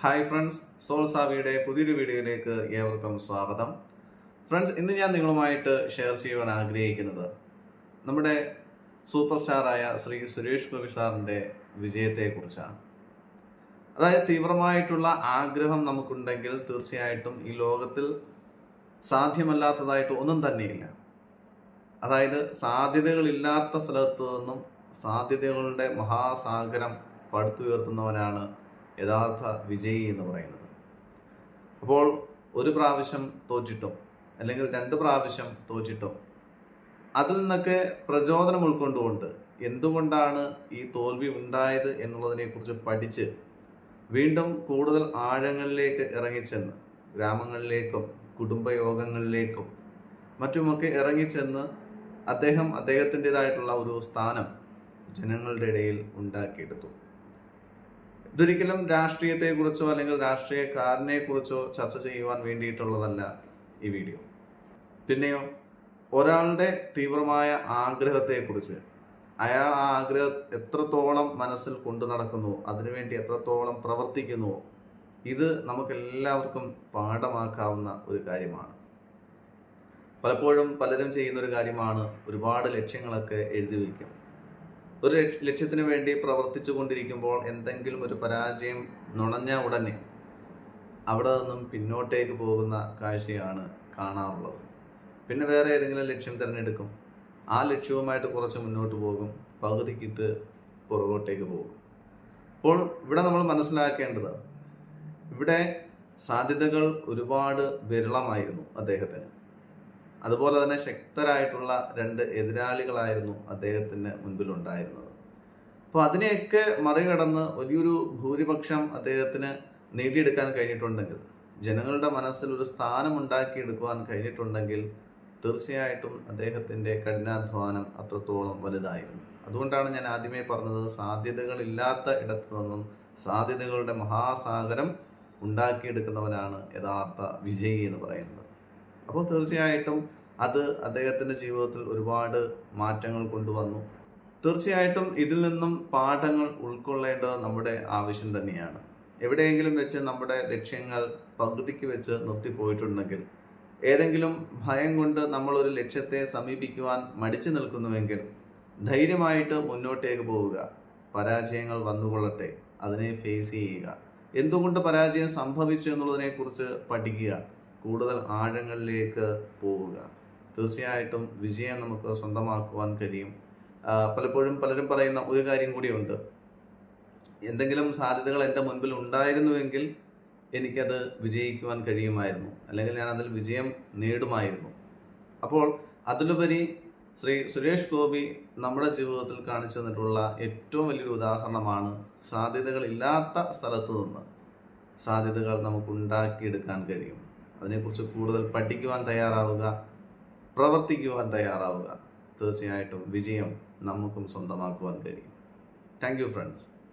Hi friends, soul സാവിയുടെ പുതിയൊരു വീഡിയോയിലേക്ക് ഏവർക്കും സ്വാഗതം. ഫ്രണ്ട്സ്, ഇന്ന് ഞാൻ നിങ്ങളുമായിട്ട് ഷെയർ ചെയ്യുവാൻ ആഗ്രഹിക്കുന്നത് നമ്മുടെ സൂപ്പർ സ്റ്റാറായ ശ്രീ സുരേഷ് ഗോപി സാറിൻ്റെ വിജയത്തെക്കുറിച്ചാണ്. അതായത് തീവ്രമായിട്ടുള്ള ആഗ്രഹം നമുക്കുണ്ടെങ്കിൽ തീർച്ചയായിട്ടും ഈ ലോകത്തിൽ സാധ്യമല്ലാത്തതായിട്ട് ഒന്നും തന്നെയില്ല. അതായത് സാധ്യതകളില്ലാത്ത സ്ഥലത്തു നിന്നും സാധ്യതകളുടെ മഹാസാഗരം പടുത്തുയർത്തുന്നവനാണ് യഥാർത്ഥ വിജയി എന്ന് പറയുന്നത്. അപ്പോൾ ഒരു പ്രാവശ്യം തോറ്റിട്ടും അല്ലെങ്കിൽ 2 പ്രാവശ്യം തോറ്റിട്ടും അതിൽ നിന്നൊക്കെ പ്രചോദനം ഉൾക്കൊണ്ടുകൊണ്ട് എന്തുകൊണ്ടാണ് ഈ തോൽവി ഉണ്ടായത് എന്നുള്ളതിനെക്കുറിച്ച് പഠിച്ച് വീണ്ടും കൂടുതൽ ആഴങ്ങളിലേക്ക് ഇറങ്ങിച്ചെന്ന് ഗ്രാമങ്ങളിലേക്കും കുടുംബയോഗങ്ങളിലേക്കും മറ്റുമൊക്കെ ഇറങ്ങിച്ചെന്ന് അദ്ദേഹത്തിൻ്റെതായിട്ടുള്ള ഒരു സ്ഥാനം ജനങ്ങളുടെ ഇടയിൽ ഉണ്ടാക്കിയെടുത്തു. ഇതൊരിക്കലും രാഷ്ട്രീയത്തെക്കുറിച്ചോ അല്ലെങ്കിൽ രാഷ്ട്രീയക്കാരനെക്കുറിച്ചോ ചർച്ച ചെയ്യുവാൻ വേണ്ടിയിട്ടുള്ളതല്ല ഈ വീഡിയോ. പിന്നെയോ ഒരാളുടെ തീവ്രമായ ആഗ്രഹത്തെക്കുറിച്ച്, അയാൾ ആ ആഗ്രഹം എത്രത്തോളം മനസ്സിൽ കൊണ്ടു നടക്കുന്നുവോ, അതിനുവേണ്ടി എത്രത്തോളം പ്രവർത്തിക്കുന്നുവോ, ഇത് നമുക്കെല്ലാവർക്കും പാഠമാക്കാവുന്ന ഒരു കാര്യമാണ്. പലപ്പോഴും പലരും ചെയ്യുന്നൊരു കാര്യമാണ് ഒരുപാട് ലക്ഷ്യങ്ങളൊക്കെ എഴുതി വയ്ക്കും. ഒരു ലക്ഷ്യത്തിന് വേണ്ടി പ്രവർത്തിച്ചു കൊണ്ടിരിക്കുമ്പോൾ എന്തെങ്കിലും ഒരു പരാജയം നുണഞ്ഞ ഉടനെ അവിടെ നിന്നും പിന്നോട്ടേക്ക് പോകുന്ന കാഴ്ചയാണ് കാണാറുള്ളത്. പിന്നെ വേറെ ഏതെങ്കിലും ലക്ഷ്യം തിരഞ്ഞെടുക്കും, ആ ലക്ഷ്യവുമായിട്ട് കുറച്ച് മുന്നോട്ട് പോകും, പകുതിക്കിട്ട് പുറകോട്ടേക്ക് പോകും. അപ്പോൾ ഇവിടെ നമ്മൾ മനസ്സിലാക്കേണ്ടത്, ഇവിടെ സാധ്യതകൾ ഒരുപാട് വിരളമായിരുന്നു അദ്ദേഹത്തിന്. അതുപോലെ തന്നെ ശക്തരായിട്ടുള്ള 2 എതിരാളികളായിരുന്നു അദ്ദേഹത്തിന് മുൻപിലുണ്ടായിരുന്നത്. അപ്പോൾ അതിനെയൊക്കെ മറികടന്ന് വലിയൊരു ഭൂരിപക്ഷം അദ്ദേഹത്തിന് നേടിയെടുക്കാൻ കഴിഞ്ഞിട്ടുണ്ടെങ്കിൽ, ജനങ്ങളുടെ മനസ്സിൽ ഒരു സ്ഥാനം ഉണ്ടാക്കിയെടുക്കുവാൻ കഴിഞ്ഞിട്ടുണ്ടെങ്കിൽ തീർച്ചയായിട്ടും അദ്ദേഹത്തിൻ്റെ കഠിനാധ്വാനം അത്രത്തോളം വലുതായിരുന്നു. അതുകൊണ്ടാണ് ഞാൻ ആദ്യമേ പറഞ്ഞത്, സാധ്യതകളില്ലാത്ത ഇടത്തു നിന്നും സാധ്യതകളുടെ മഹാസാഗരം ഉണ്ടാക്കിയെടുക്കുന്നവനാണ് യഥാർത്ഥ വിജയി എന്ന് പറയുന്നത്. അപ്പോൾ തീർച്ചയായിട്ടും അത് അദ്ദേഹത്തിൻ്റെ ജീവിതത്തിൽ ഒരുപാട് മാറ്റങ്ങൾ കൊണ്ടുവന്നു. തീർച്ചയായിട്ടും ഇതിൽ നിന്നും പാഠങ്ങൾ ഉൾക്കൊള്ളേണ്ടത് നമ്മുടെ ആവശ്യം തന്നെയാണ്. എവിടെയെങ്കിലും വെച്ച് നമ്മുടെ ലക്ഷ്യങ്ങൾ പകുതിക്ക് വെച്ച് നിർത്തിപ്പോയിട്ടുണ്ടെങ്കിൽ, ഏതെങ്കിലും ഭയം കൊണ്ട് നമ്മളൊരു ലക്ഷ്യത്തെ സമീപിക്കുവാൻ മടിച്ചു നിൽക്കുന്നുവെങ്കിൽ ധൈര്യമായിട്ട് മുന്നോട്ടേക്ക് പോവുക. പരാജയങ്ങൾ വന്നുകൊള്ളട്ടെ, അതിനെ ഫേസ് ചെയ്യുക. എന്തുകൊണ്ട് പരാജയം സംഭവിച്ചു എന്നുള്ളതിനെക്കുറിച്ച് പഠിക്കുക, കൂടുതൽ ആഴങ്ങളിലേക്ക് പോവുക. തീർച്ചയായിട്ടും വിജയം നമുക്ക് സ്വന്തമാക്കുവാൻ കഴിയും. പലപ്പോഴും പലരും പറയുന്ന ഒരു കാര്യം കൂടിയുണ്ട്, എന്തെങ്കിലും സാധ്യതകൾ എൻ്റെ മുൻപിൽ ഉണ്ടായിരുന്നുവെങ്കിൽ എനിക്കത് വിജയിക്കുവാൻ കഴിയുമായിരുന്നു, അല്ലെങ്കിൽ ഞാൻ അതിൽ വിജയം നേടുമായിരുന്നു. അപ്പോൾ അതിലുപരി ശ്രീ സുരേഷ് ഗോപി നമ്മുടെ ജീവിതത്തിൽ കാണിച്ചു തന്നിട്ടുള്ള ഏറ്റവും വലിയൊരു ഉദാഹരണമാണ്, സാധ്യതകളില്ലാത്ത സ്ഥലത്തു നിന്ന് സാധ്യതകൾ നമുക്ക് ഉണ്ടാക്കിയെടുക്കാൻ കഴിയും. അതിനെക്കുറിച്ച് കൂടുതൽ പഠിക്കുവാൻ തയ്യാറാവുക, പ്രവർത്തിക്കുവാൻ തയ്യാറാവുക. തീർച്ചയായിട്ടും വിജയം നമുക്കും സ്വന്തമാക്കുവാൻ കഴിയും. Thank you friends.